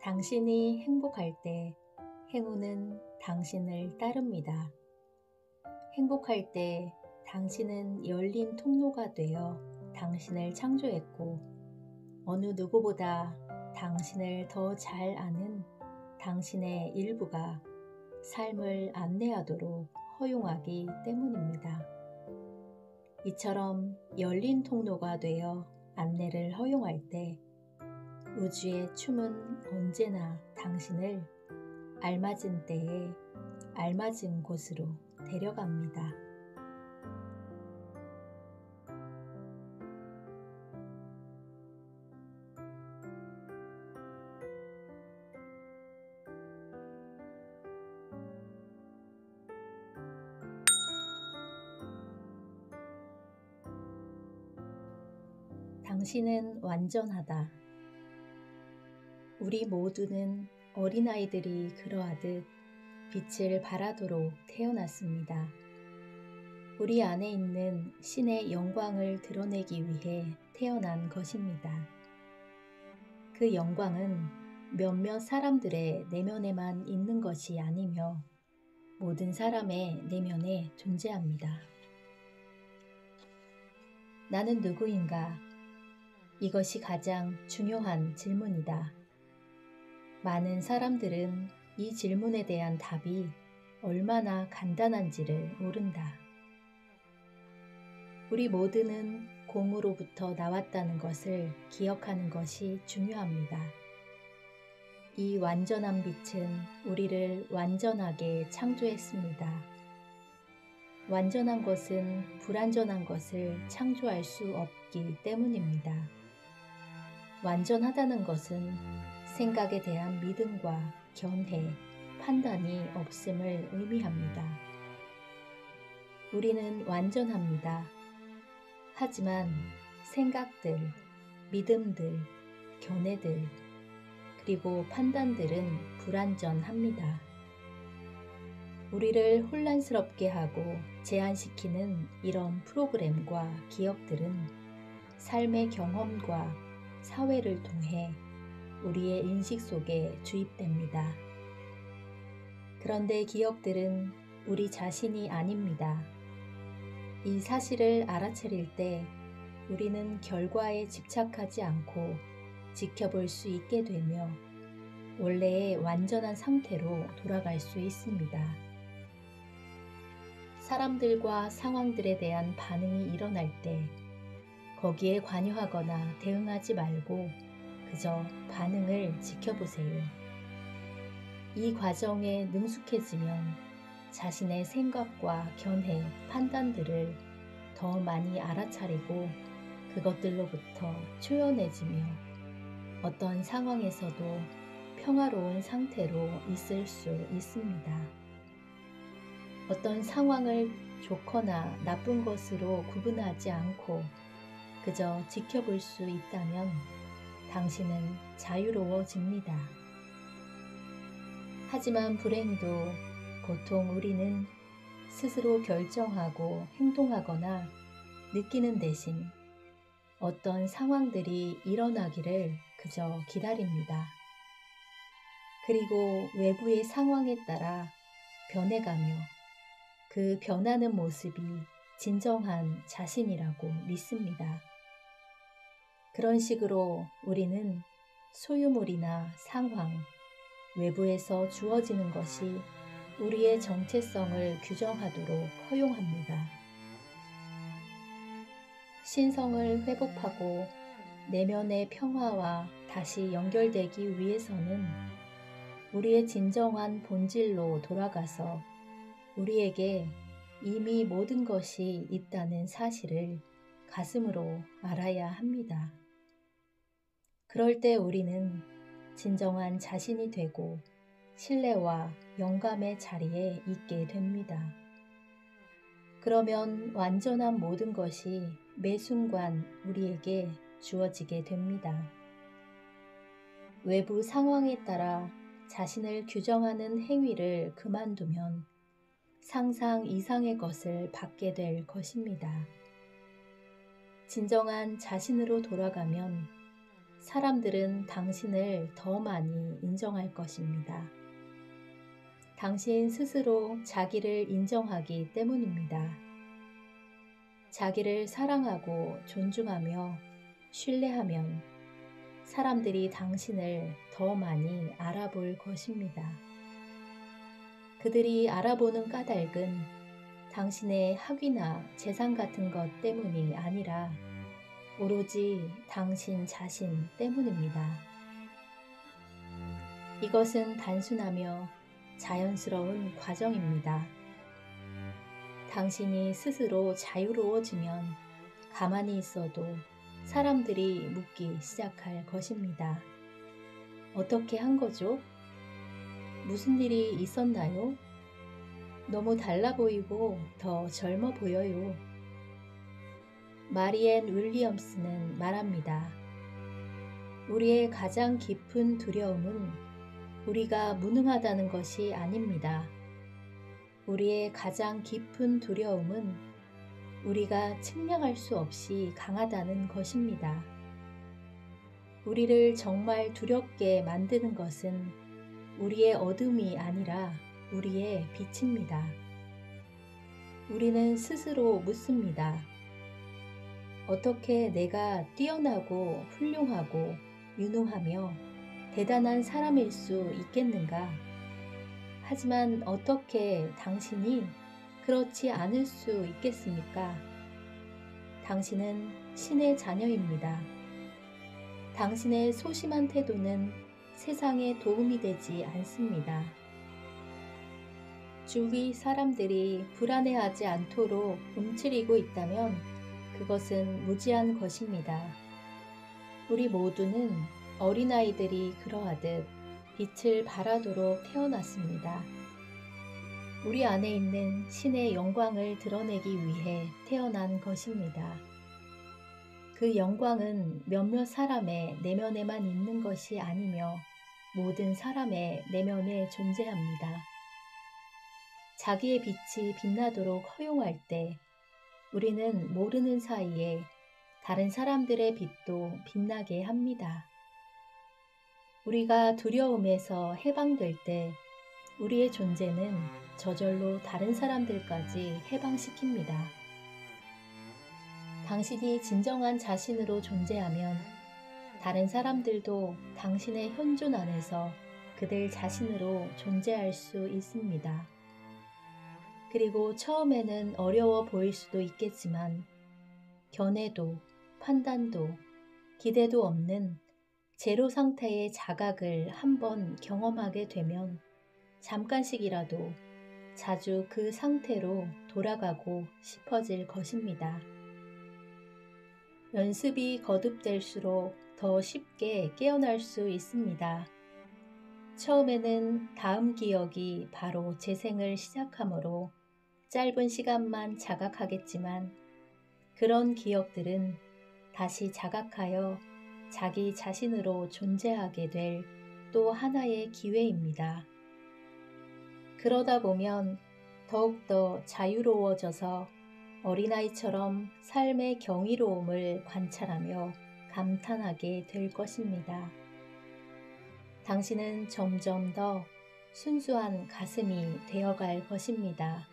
당신이 행복할 때 행운은 당신을 따릅니다. 행복할 때 당신은 열린 통로가 되어 당신을 창조했고 어느 누구보다 당신을 더 잘 아는 당신의 일부가 삶을 안내하도록 허용하기 때문입니다. 이처럼 열린 통로가 되어 안내를 허용할 때 우주의 춤은 언제나 당신을 알맞은 때에 알맞은 곳으로 데려갑니다. 당신은 완전하다. 우리 모두는 어린아이들이 그러하듯 빛을 발하도록 태어났습니다. 우리 안에 있는 신의 영광을 드러내기 위해 태어난 것입니다. 그 영광은 몇몇 사람들의 내면에만 있는 것이 아니며 모든 사람의 내면에 존재합니다. 나는 누구인가? 이것이 가장 중요한 질문이다. 많은 사람들은 이 질문에 대한 답이 얼마나 간단한지를 모른다. 우리 모두는 공으로부터 나왔다는 것을 기억하는 것이 중요합니다. 이 완전한 빛은 우리를 완전하게 창조했습니다. 완전한 것은 불완전한 것을 창조할 수 없기 때문입니다. 완전하다는 것은 생각에 대한 믿음과 견해, 판단이 없음을 의미합니다. 우리는 완전합니다. 하지만 생각들, 믿음들, 견해들, 그리고 판단들은 불완전합니다. 우리를 혼란스럽게 하고 제한시키는 이런 프로그램과 기억들은 삶의 경험과 사회를 통해 우리의 인식 속에 주입됩니다. 그런데 기억들은 우리 자신이 아닙니다. 이 사실을 알아차릴 때 우리는 결과에 집착하지 않고 지켜볼 수 있게 되며 원래의 완전한 상태로 돌아갈 수 있습니다. 사람들과 상황들에 대한 반응이 일어날 때 거기에 관여하거나 대응하지 말고 그저 반응을 지켜보세요. 이 과정에 능숙해지면 자신의 생각과 견해, 판단들을 더 많이 알아차리고 그것들로부터 초연해지며 어떤 상황에서도 평화로운 상태로 있을 수 있습니다. 어떤 상황을 좋거나 나쁜 것으로 구분하지 않고 그저 지켜볼 수 있다면 당신은 자유로워집니다. 하지만 불행히도 보통 우리는 스스로 결정하고 행동하거나 느끼는 대신 어떤 상황들이 일어나기를 그저 기다립니다. 그리고 외부의 상황에 따라 변해가며 그 변하는 모습이 진정한 자신이라고 믿습니다. 그런 식으로 우리는 소유물이나 상황, 외부에서 주어지는 것이 우리의 정체성을 규정하도록 허용합니다. 신성을 회복하고 내면의 평화와 다시 연결되기 위해서는 우리의 진정한 본질로 돌아가서 우리에게 이미 모든 것이 있다는 사실을 가슴으로 알아야 합니다. 그럴 때 우리는 진정한 자신이 되고 신뢰와 영감의 자리에 있게 됩니다. 그러면 완전한 모든 것이 매 순간 우리에게 주어지게 됩니다. 외부 상황에 따라 자신을 규정하는 행위를 그만두면 상상 이상의 것을 받게 될 것입니다. 진정한 자신으로 돌아가면 사람들은 당신을 더 많이 인정할 것입니다. 당신 스스로 자기를 인정하기 때문입니다. 자기를 사랑하고 존중하며 신뢰하면 사람들이 당신을 더 많이 알아볼 것입니다. 그들이 알아보는 까닭은 당신의 학위나 재산 같은 것 때문이 아니라 오로지 당신 자신 때문입니다. 이것은 단순하며 자연스러운 과정입니다. 당신이 스스로 자유로워지면 가만히 있어도 사람들이 묻기 시작할 것입니다. 어떻게 한 거죠? 무슨 일이 있었나요? 너무 달라 보이고 더 젊어 보여요. 마리앤 윌리엄스는 말합니다. 우리의 가장 깊은 두려움은 우리가 무능하다는 것이 아닙니다. 우리의 가장 깊은 두려움은 우리가 측량할 수 없이 강하다는 것입니다. 우리를 정말 두렵게 만드는 것은 우리의 어둠이 아니라 우리의 빛입니다. 우리는 스스로 묻습니다. 어떻게 내가 뛰어나고 훌륭하고 유능하며 대단한 사람일 수 있겠는가? 하지만 어떻게 당신이 그렇지 않을 수 있겠습니까? 당신은 신의 자녀입니다. 당신의 소심한 태도는 세상에 도움이 되지 않습니다. 주위 사람들이 불안해하지 않도록 움츠리고 있다면 그것은 무지한 것입니다. 우리 모두는 어린아이들이 그러하듯 빛을 발하도록 태어났습니다. 우리 안에 있는 신의 영광을 드러내기 위해 태어난 것입니다. 그 영광은 몇몇 사람의 내면에만 있는 것이 아니며 모든 사람의 내면에 존재합니다. 자기의 빛이 빛나도록 허용할 때 우리는 모르는 사이에 다른 사람들의 빛도 빛나게 합니다. 우리가 두려움에서 해방될 때 우리의 존재는 저절로 다른 사람들까지 해방시킵니다. 당신이 진정한 자신으로 존재하면 다른 사람들도 당신의 현존 안에서 그들 자신으로 존재할 수 있습니다. 그리고 처음에는 어려워 보일 수도 있겠지만 견해도 판단도 기대도 없는 제로 상태의 자각을 한번 경험하게 되면 잠깐씩이라도 자주 그 상태로 돌아가고 싶어질 것입니다. 연습이 거듭될수록 더 쉽게 깨어날 수 있습니다. 처음에는 다음 기억이 바로 재생을 시작하므로 짧은 시간만 자각하겠지만 그런 기억들은 다시 자각하여 자기 자신으로 존재하게 될 또 하나의 기회입니다. 그러다 보면 더욱더 자유로워져서 어린아이처럼 삶의 경이로움을 관찰하며 감탄하게 될 것입니다. 당신은 점점 더 순수한 가슴이 되어갈 것입니다.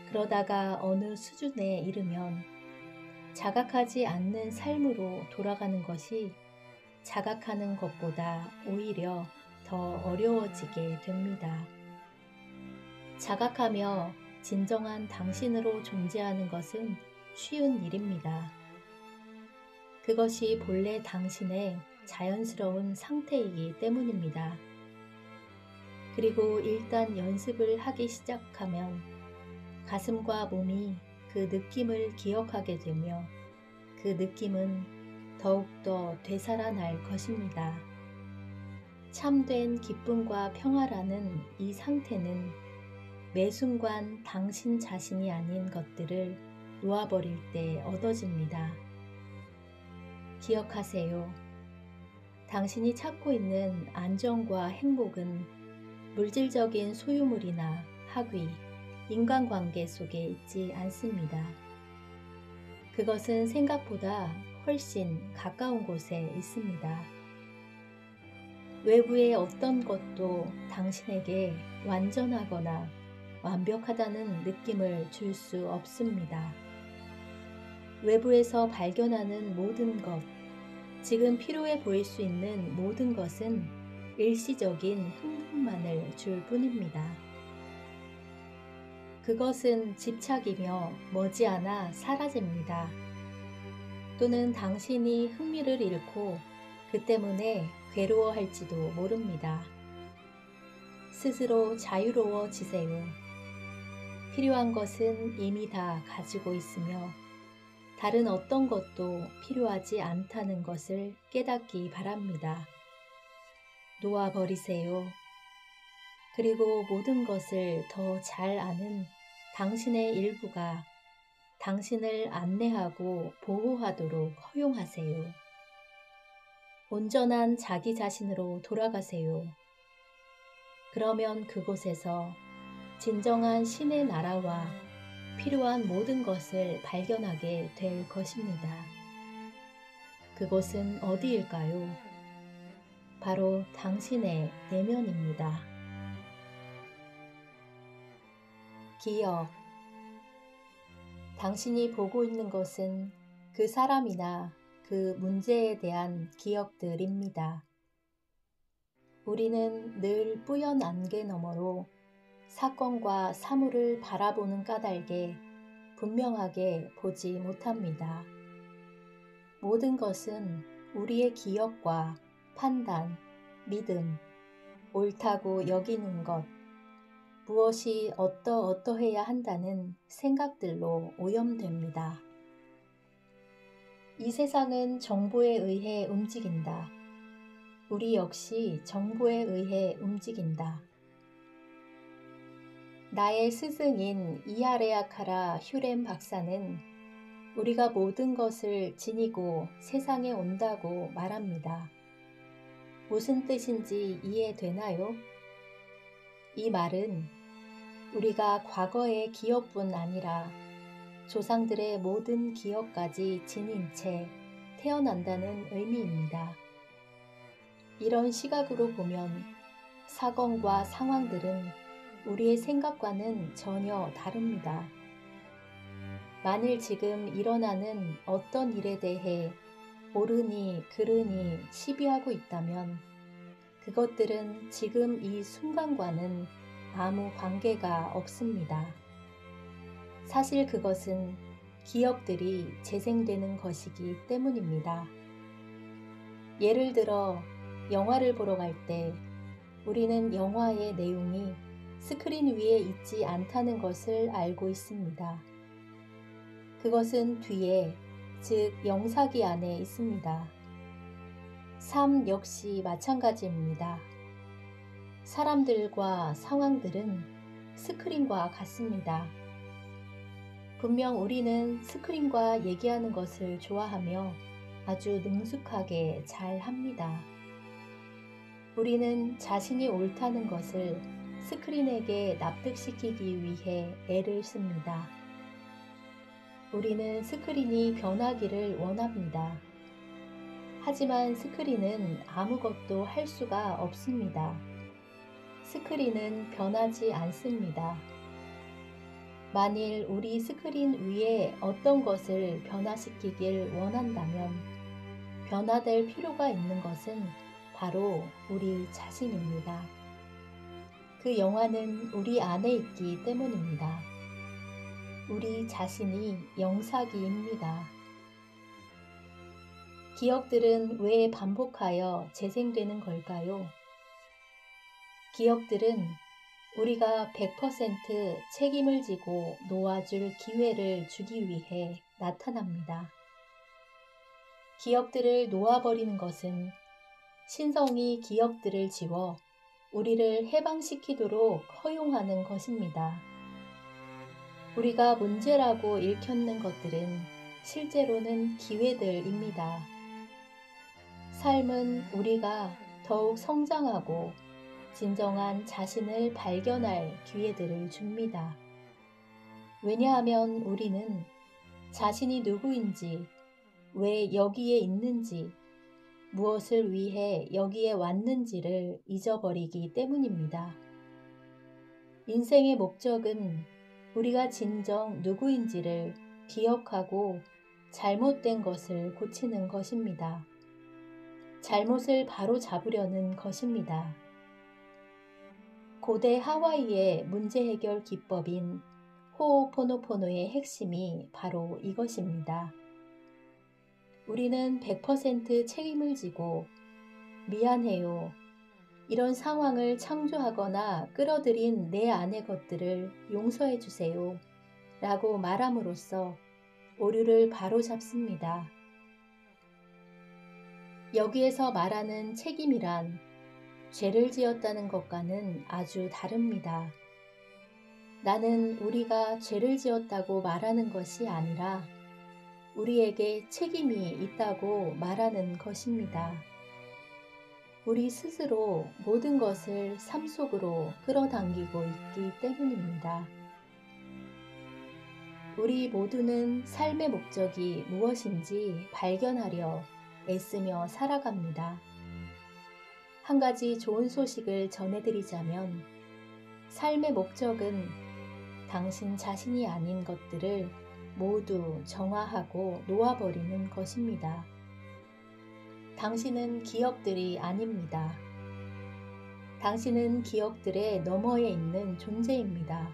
그러다가 어느 수준에 이르면 자각하지 않는 삶으로 돌아가는 것이 자각하는 것보다 오히려 더 어려워지게 됩니다. 자각하며 진정한 당신으로 존재하는 것은 쉬운 일입니다. 그것이 본래 당신의 자연스러운 상태이기 때문입니다. 그리고 일단 연습을 하기 시작하면 가슴과 몸이 그 느낌을 기억하게 되며 그 느낌은 더욱더 되살아날 것입니다. 참된 기쁨과 평화라는 이 상태는 매 순간 당신 자신이 아닌 것들을 놓아버릴 때 얻어집니다. 기억하세요. 당신이 찾고 있는 안정과 행복은 물질적인 소유물이나 학위, 인간관계 속에 있지 않습니다. 그것은 생각보다 훨씬 가까운 곳에 있습니다. 외부의 어떤 것도 당신에게 완전하거나 완벽하다는 느낌을 줄 수 없습니다. 외부에서 발견하는 모든 것, 지금 필요해 보일 수 있는 모든 것은 일시적인 흥분만을 줄 뿐입니다. 그것은 집착이며 머지않아 사라집니다. 또는 당신이 흥미를 잃고 그 때문에 괴로워할지도 모릅니다. 스스로 자유로워지세요. 필요한 것은 이미 다 가지고 있으며 다른 어떤 것도 필요하지 않다는 것을 깨닫기 바랍니다. 놓아버리세요. 그리고 모든 것을 더 잘 아는 당신의 일부가 당신을 안내하고 보호하도록 허용하세요. 온전한 자기 자신으로 돌아가세요. 그러면 그곳에서 진정한 신의 나라와 필요한 모든 것을 발견하게 될 것입니다. 그곳은 어디일까요? 바로 당신의 내면입니다. 기억. 당신이 보고 있는 것은 그 사람이나 그 문제에 대한 기억들입니다. 우리는 늘 뿌연 안개 너머로 사건과 사물을 바라보는 까닭에 분명하게 보지 못합니다. 모든 것은 우리의 기억과 판단, 믿음, 옳다고 여기는 것, 무엇이 어떠해야 한다는 생각들로 오염됩니다. 이 세상은 정보에 의해 움직인다. 우리 역시 정보에 의해 움직인다. 나의 스승인 이하레아카라 휴렘 박사는 우리가 모든 것을 지니고 세상에 온다고 말합니다. 무슨 뜻인지 이해되나요? 이 말은 우리가 과거의 기억뿐 아니라 조상들의 모든 기억까지 지닌 채 태어난다는 의미입니다. 이런 시각으로 보면 사건과 상황들은 우리의 생각과는 전혀 다릅니다. 만일 지금 일어나는 어떤 일에 대해 옳으니 그르니 시비하고 있다면 그것들은 지금 이 순간과는 아무 관계가 없습니다. 사실 그것은 기억들이 재생되는 것이기 때문입니다. 예를 들어 영화를 보러 갈 때 우리는 영화의 내용이 스크린 위에 있지 않다는 것을 알고 있습니다. 그것은 뒤에, 즉 영사기 안에 있습니다. 삶 역시 마찬가지입니다. 사람들과 상황들은 스크린과 같습니다. 분명 우리는 스크린과 얘기하는 것을 좋아하며 아주 능숙하게 잘 합니다. 우리는 자신이 옳다는 것을 스크린에게 납득시키기 위해 애를 씁니다. 우리는 스크린이 변하기를 원합니다. 하지만 스크린은 아무것도 할 수가 없습니다. 스크린은 변하지 않습니다. 만일 우리 스크린 위에 어떤 것을 변화시키길 원한다면 변화될 필요가 있는 것은 바로 우리 자신입니다. 그 영화는 우리 안에 있기 때문입니다. 우리 자신이 영사기입니다. 기억들은 왜 반복하여 재생되는 걸까요? 기억들은 우리가 100% 책임을 지고 놓아줄 기회를 주기 위해 나타납니다. 기억들을 놓아버리는 것은 신성이 기억들을 지워 우리를 해방시키도록 허용하는 것입니다. 우리가 문제라고 일컫는 것들은 실제로는 기회들입니다. 삶은 우리가 더욱 성장하고 진정한 자신을 발견할 기회들을 줍니다. 왜냐하면 우리는 자신이 누구인지, 왜 여기에 있는지, 무엇을 위해 여기에 왔는지를 잊어버리기 때문입니다. 인생의 목적은 우리가 진정 누구인지를 기억하고 잘못된 것을 고치는 것입니다. 잘못을 바로 잡으려는 것입니다. 고대 하와이의 문제 해결 기법인 호오포노포노의 핵심이 바로 이것입니다. 우리는 100% 책임을 지고 미안해요. 이런 상황을 창조하거나 끌어들인 내 안의 것들을 용서해 주세요. 라고 말함으로써 오류를 바로잡습니다. 여기에서 말하는 책임이란 죄를 지었다는 것과는 아주 다릅니다. 나는 우리가 죄를 지었다고 말하는 것이 아니라 우리에게 책임이 있다고 말하는 것입니다. 우리 스스로 모든 것을 삶 속으로 끌어당기고 있기 때문입니다. 우리 모두는 삶의 목적이 무엇인지 발견하려 애쓰며 살아갑니다. 한 가지 좋은 소식을 전해드리자면 삶의 목적은 당신 자신이 아닌 것들을 모두 정화하고 놓아버리는 것입니다. 당신은 기억들이 아닙니다. 당신은 기억들의 너머에 있는 존재입니다.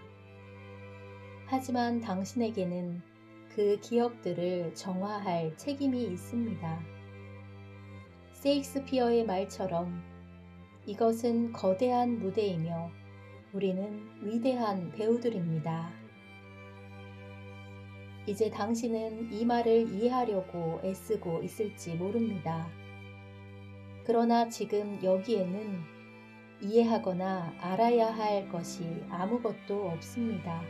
하지만 당신에게는 그 기억들을 정화할 책임이 있습니다. 세익스피어의 말처럼 이것은 거대한 무대이며 우리는 위대한 배우들입니다. 이제 당신은 이 말을 이해하려고 애쓰고 있을지 모릅니다. 그러나 지금 여기에는 이해하거나 알아야 할 것이 아무것도 없습니다.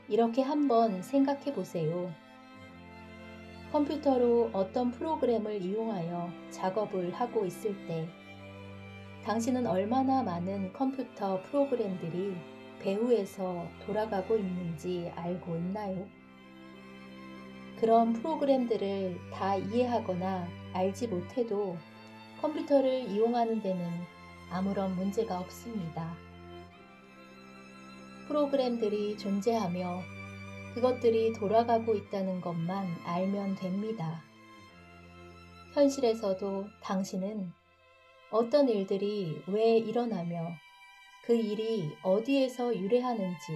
이렇게 한번 생각해 보세요. 컴퓨터로 어떤 프로그램을 이용하여 작업을 하고 있을 때 당신은 얼마나 많은 컴퓨터 프로그램들이 배후에서 돌아가고 있는지 알고 있나요? 그런 프로그램들을 다 이해하거나 알지 못해도 컴퓨터를 이용하는 데는 아무런 문제가 없습니다. 프로그램들이 존재하며 그것들이 돌아가고 있다는 것만 알면 됩니다. 현실에서도 당신은 어떤 일들이 왜 일어나며 그 일이 어디에서 유래하는지,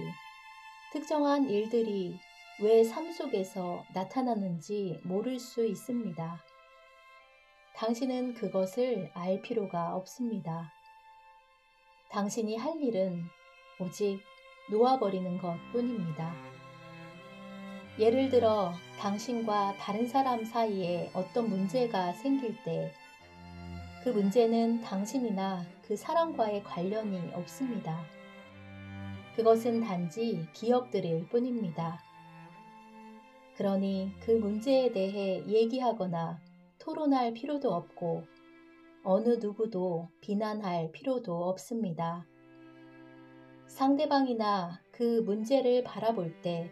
특정한 일들이 왜 삶 속에서 나타나는지 모를 수 있습니다. 당신은 그것을 알 필요가 없습니다. 당신이 할 일은 오직 놓아버리는 것 뿐입니다. 예를 들어 당신과 다른 사람 사이에 어떤 문제가 생길 때 그 문제는 당신이나 그 사람과의 관련이 없습니다. 그것은 단지 기억들일 뿐입니다. 그러니 그 문제에 대해 얘기하거나 토론할 필요도 없고 어느 누구도 비난할 필요도 없습니다. 상대방이나 그 문제를 바라볼 때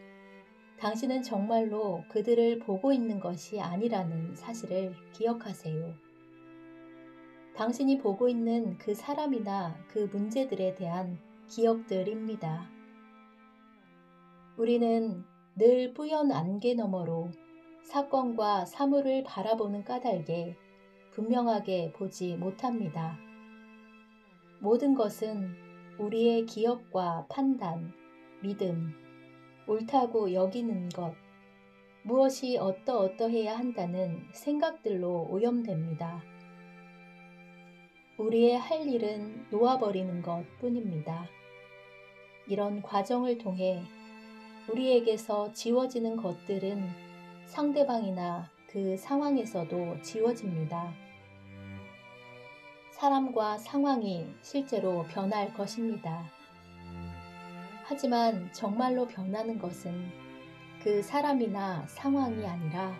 당신은 정말로 그들을 보고 있는 것이 아니라는 사실을 기억하세요. 당신이 보고 있는 그 사람이나 그 문제들에 대한 기억들입니다. 우리는 늘 뿌연 안개 너머로 사건과 사물을 바라보는 까닭에 분명하게 보지 못합니다. 모든 것은 우리의 기억과 판단, 믿음, 옳다고 여기는 것, 무엇이 어떠어떠해야 한다는 생각들로 오염됩니다. 우리의 할 일은 놓아버리는 것 뿐입니다. 이런 과정을 통해 우리에게서 지워지는 것들은 상대방이나 그 상황에서도 지워집니다. 사람과 상황이 실제로 변할 것입니다. 하지만 정말로 변하는 것은 그 사람이나 상황이 아니라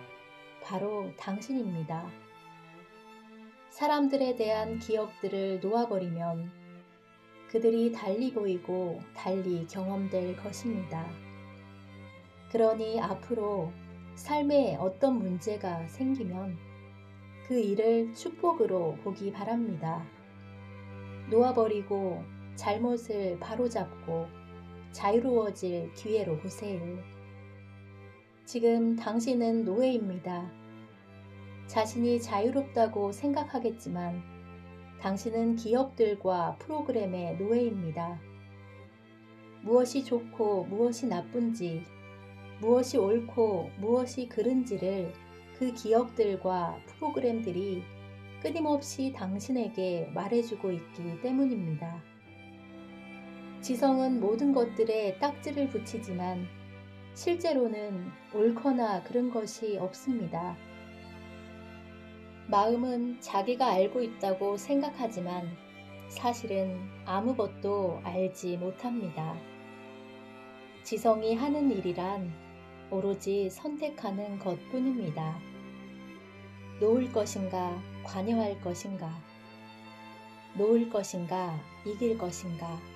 바로 당신입니다. 사람들에 대한 기억들을 놓아버리면 그들이 달리 보이고 달리 경험될 것입니다. 그러니 앞으로 삶에 어떤 문제가 생기면 그 일을 축복으로 보기 바랍니다. 놓아버리고 잘못을 바로잡고 자유로워질 기회로 보세요. 지금 당신은 노예입니다. 자신이 자유롭다고 생각하겠지만 당신은 기업들과 프로그램의 노예입니다. 무엇이 좋고 무엇이 나쁜지, 무엇이 옳고 무엇이 그른지를 그 기업들과 프로그램들이 끊임없이 당신에게 말해주고 있기 때문입니다. 지성은 모든 것들에 딱지를 붙이지만 실제로는 옳거나 그른 것이 없습니다. 마음은 자기가 알고 있다고 생각하지만 사실은 아무것도 알지 못합니다. 지성이 하는 일이란 오로지 선택하는 것뿐입니다. 놓을 것인가, 관여할 것인가, 놓을 것인가, 이길 것인가.